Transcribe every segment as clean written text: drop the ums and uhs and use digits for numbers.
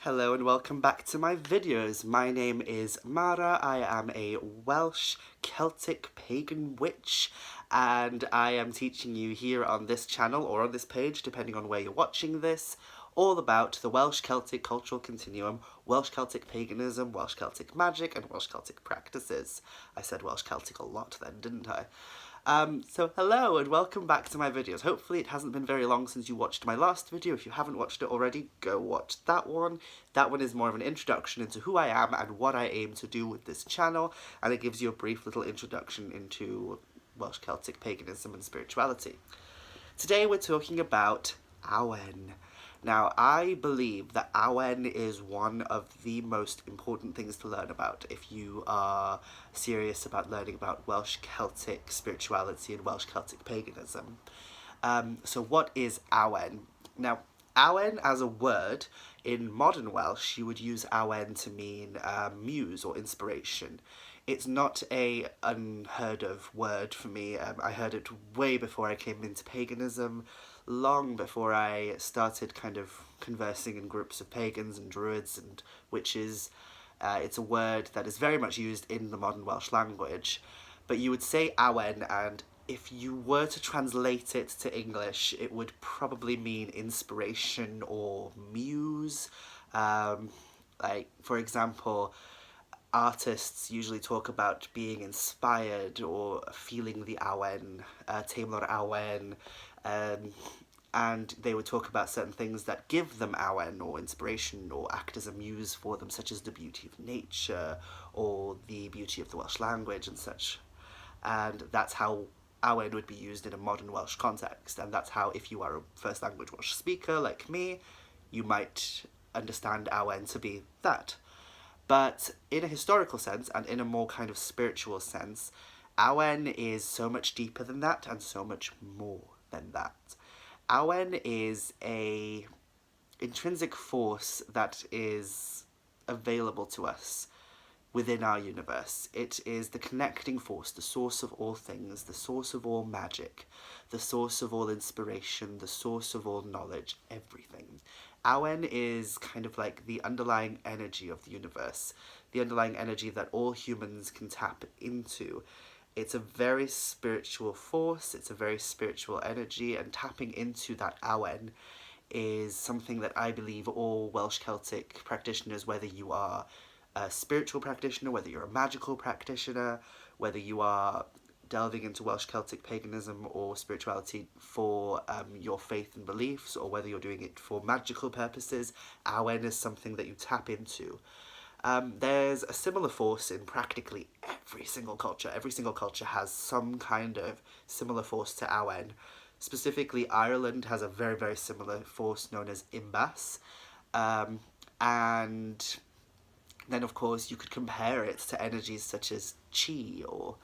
Hello and welcome back to my videos. My name is Mhara. I am a Welsh Celtic pagan witch, and I am teaching you here on this channel or on this page, depending on where you're watching this, all about the Welsh Celtic cultural continuum, Welsh Celtic paganism, Welsh Celtic magic, and Welsh Celtic practices. I said Welsh Celtic a lot then, didn't I? So hello and welcome back to my videos. Hopefully it hasn't been very long since you watched my last video. If you haven't watched it already, go watch that one. That one is more of an introduction into who I am and what I aim to do with this channel, and it gives you a brief little introduction into Welsh Celtic paganism and spirituality. Today we're talking about Awen. Now, I believe that Awen is one of the most important things to learn about if you are serious about learning about Welsh Celtic spirituality and Welsh Celtic paganism. So what is Awen? Now, Awen as a word, in modern Welsh, you would use Awen to mean muse or inspiration. It's not a unheard of word for me. I heard it way before I came into paganism, long before I started kind of conversing in groups of pagans and druids and witches. It's a word that is very much used in the modern Welsh language, but you would say Awen, and if you were to translate it to English, it would probably mean inspiration or muse. Like, for example, artists usually talk about being inspired or feeling the Awen, teimlo'r Awen, and they would talk about certain things that give them Awen or inspiration or act as a muse for them, such as the beauty of nature or the beauty of the Welsh language and such. And that's how Awen would be used in a modern Welsh context, and that's how, if you are a first language Welsh speaker like me, you might understand Awen to be that. But in a historical sense, and in a more kind of spiritual sense, Awen is so much deeper than that and so much more than that. Awen is a intrinsic force that is available to us within our universe. It is the connecting force, the source of all things, the source of all magic, the source of all inspiration, the source of all knowledge, everything. Awen is kind of like the underlying energy of the universe, the underlying energy that all humans can tap into. It's a very spiritual force, it's a very spiritual energy, and tapping into that Awen is something that I believe all Welsh Celtic practitioners, whether you are a spiritual practitioner, whether you're a magical practitioner, whether you are delving into Welsh Celtic paganism or spirituality for your faith and beliefs, or whether you're doing it for magical purposes, Awen is something that you tap into. There's a similar force in practically every single culture. Every single culture has some kind of similar force to Awen. Specifically, Ireland has a very, very similar force known as Imbas. And then, of course, you could compare it to energies such as chi, or,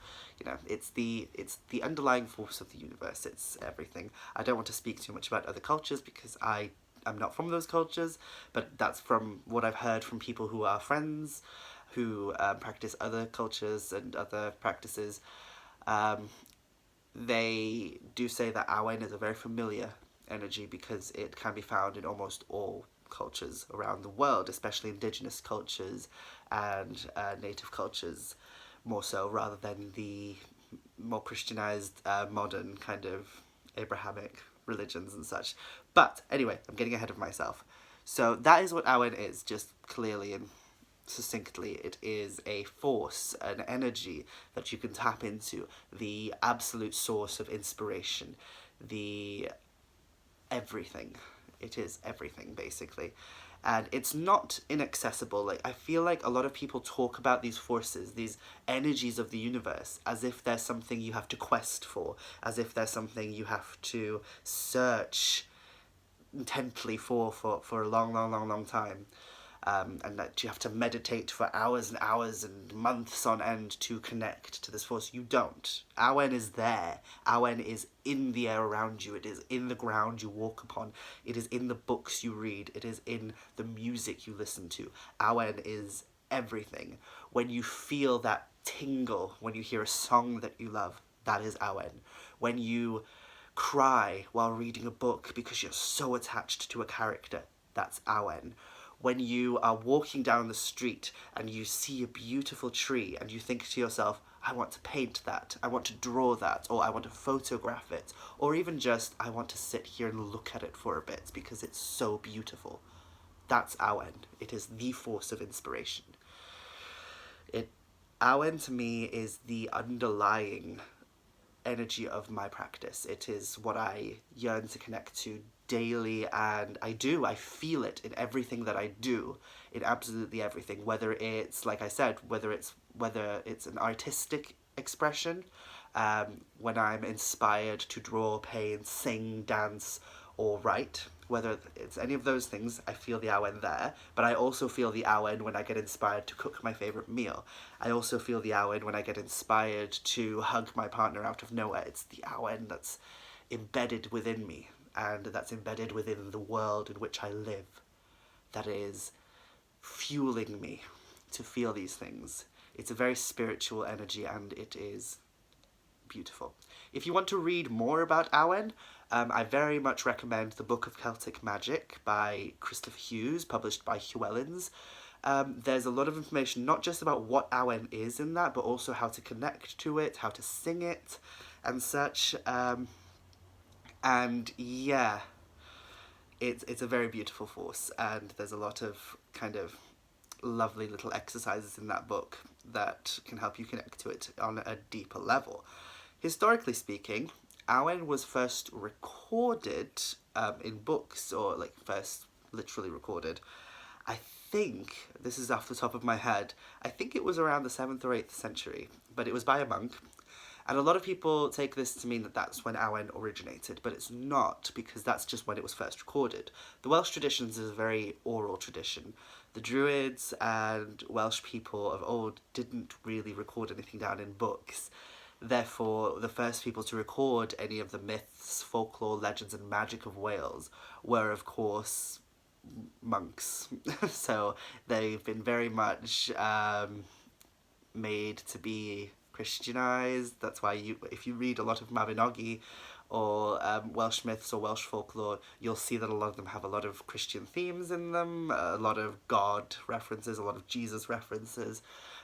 it's the underlying force of the universe. It's everything. I don't want to speak too much about other cultures because I'm not from those cultures, but that's from what I've heard from people who are friends, who practice other cultures and other practices. They do say that Awen is a very familiar energy because it can be found in almost all cultures around the world, especially indigenous cultures and native cultures, more so, rather than the more Christianized, modern kind of Abrahamic religions and such. But anyway, I'm getting ahead of myself. So that is what Awen is, just clearly and succinctly. It is a force, an energy that you can tap into, the absolute source of inspiration, the everything. It is everything, basically. And it's not inaccessible. Like, I feel like a lot of people talk about these forces, these energies of the universe, as if there's something you have to quest for, as if there's something you have to search intently for a long time. And that you have to meditate for hours and hours and months on end to connect to this force. You don't. Awen is there. Awen is in the air around you. It is in the ground you walk upon. It is in the books you read. It is in the music you listen to. Awen is everything. When you feel that tingle, when you hear a song that you love, that is Awen. When you cry while reading a book because you're so attached to a character, that's Awen. when you are walking down the street and you see a beautiful tree and you think to yourself, I want to paint that, I want to draw that, or I want to photograph it, or even just, I want to sit here and look at it for a bit because it's so beautiful. That's Awen. It is the force of inspiration. Awen to me is the underlying energy of my practice. It is what I yearn to connect to daily, and I feel it in everything that I do, in absolutely everything, whether it's, like I said, whether it's an artistic expression, when I'm inspired to draw, paint, sing, dance, or write, whether it's any of those things, I feel the Awen there. But I also feel the Awen when I get inspired to cook my favourite meal. I also feel the Awen when I get inspired to hug my partner out of nowhere. It's the Awen that's embedded within me, and that's embedded within the world in which I live, that is fueling me to feel these things. It's a very spiritual energy, and it is beautiful. If you want to read more about Awen, I very much recommend the Book of Celtic Magic by Kristoffer Hughes, published by Llewellyn's. There's a lot of information, not just about what Awen is in that, but also how to connect to it, how to sing it, and such. And yeah, it's a very beautiful force, and there's a lot of kind of lovely little exercises in that book that can help you connect to it on a deeper level. Historically speaking, Awen was first recorded in books, or like first literally recorded. I think, this is off the top of my head, I think it was around the 7th or 8th century, but it was by a monk. And a lot of people take this to mean that that's when Awen originated, but it's not, because that's just when it was first recorded. The Welsh traditions is a very oral tradition. The Druids and Welsh people of old didn't really record anything down in books. Therefore, the first people to record any of the myths, folklore, legends, and magic of Wales were, of course, monks. So they've been very much made to be Christianized. That's why if you read a lot of Mabinogi or Welsh myths or Welsh folklore, you'll see that a lot of them have a lot of Christian themes in them, a lot of God references, a lot of Jesus references,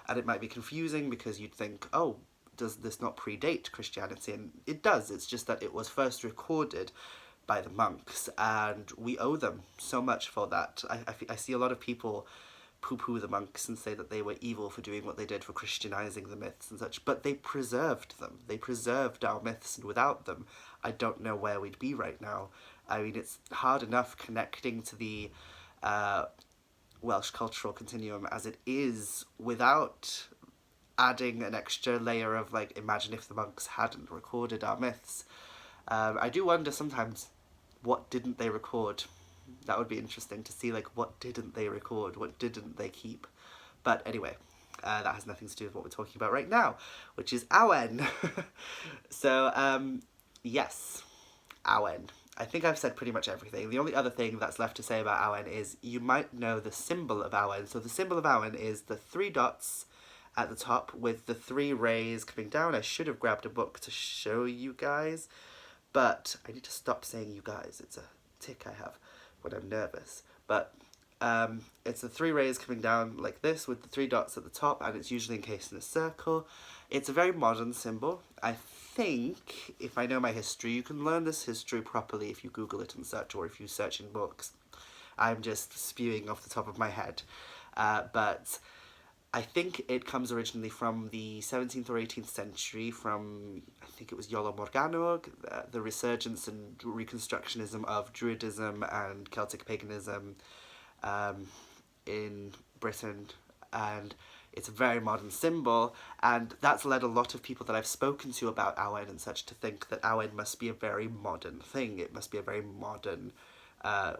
and it might be confusing because you'd think, oh, does this not predate Christianity? And it does. It's just that it was first recorded by the monks, and we owe them so much for that. I see a lot of people poo-poo the monks and say that they were evil for doing what they did, for Christianizing the myths and such, but they preserved them. They preserved our myths, and without them, I don't know where we'd be right now. I mean, it's hard enough connecting to the Welsh cultural continuum as it is without adding an extra layer of, like, imagine if the monks hadn't recorded our myths. I do wonder sometimes, what didn't they record? That would be interesting to see, like, what didn't they record? What didn't they keep? But anyway, that has nothing to do with what we're talking about right now, which is Awen. So, yes, Awen. I think I've said pretty much everything. The only other thing that's left to say about Awen is you might know the symbol of Awen. So the symbol of Awen is the 3 dots at the top with the 3 rays coming down. I should have grabbed a book to show you guys, but I need to stop saying you guys. It's a tick I have when I'm nervous. But it's the 3 rays coming down like this with the 3 dots at the top, and it's usually encased in a circle. It's a very modern symbol. I think, if I know my history, you can learn this history properly if you Google it and search, or if you search in books. I'm just spewing off the top of my head. But I think it comes originally from the 17th or 18th century, from, I think it was Iolo Morgannwg, the resurgence and reconstructionism of Druidism and Celtic paganism in Britain, and it's a very modern symbol, and that's led a lot of people that I've spoken to about Awen and such to think that Awen must be a very modern thing, it must be a very modern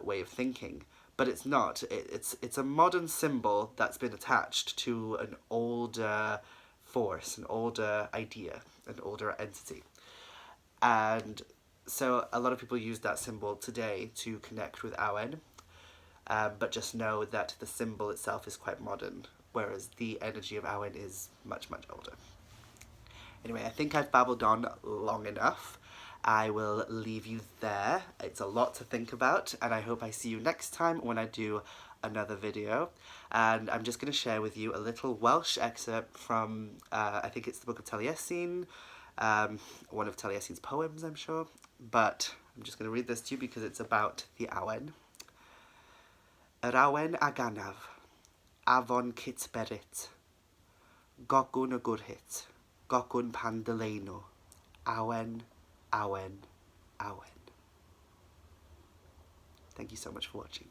way of thinking. But it's not. It's a modern symbol that's been attached to an older force, an older idea, an older entity. And so a lot of people use that symbol today to connect with Awen, but just know that the symbol itself is quite modern, whereas the energy of Awen is much, much older. Anyway, I think I've babbled on long enough. I will leave you there. It's a lot to think about, and I hope I see you next time when I do another video, and I'm just going to share with you a little Welsh excerpt from, I think it's the Book of Taliesin, one of Taliesin's poems, I'm sure, but I'm just going to read this to you because it's about the Awen. Yr Awen a ganaf, afon beryt, Gogwn gwrhyt, Gogwn pan dyleinw, Awen, Awen, Awen. Thank you so much for watching.